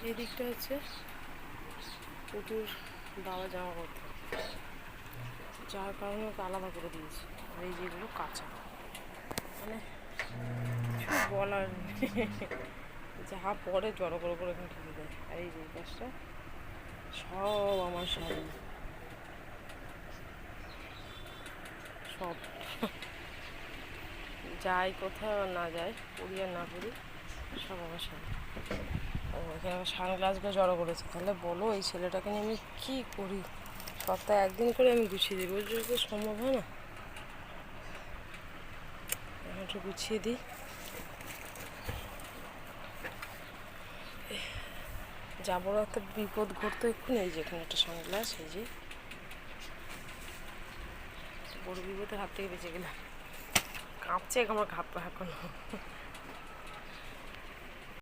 এদিকটা হচ্ছে পুটুর বাবা জামা করতে, যার কারণে ওকে আলাদা করে দিয়েছি। আর এই যেগুলো কাঁচা, মানে কিছু বলার যা পরে জড়ো করে করে এখন ঠেকে দেয়। আর এই যে গাছটা সব আমার শাড়ি, সব যাই কোথাও না যায়, পড়ি আর না পড়ি, সব আমার শাড়ি। ও এখানে আমার সানগ্লাসগুলো জড়ো করেছে। তাহলে বলো এই ছেলেটাকে নিয়ে আমি কী করি? সপ্তাহে একদিন করে আমি গুছিয়ে দিই, রোজ রোজ তো সম্ভব হয় না। এখন একটু গুছিয়ে দিই। যাবো একটা বিপদ ঘটতো এক্ষুনি। এই যে এখানে একটা সানগ্লাস, এই যে বড় বিপদের হাত থেকে বেঁচে গেলাম। কাঁপছে আমার ঘাত পা এখন।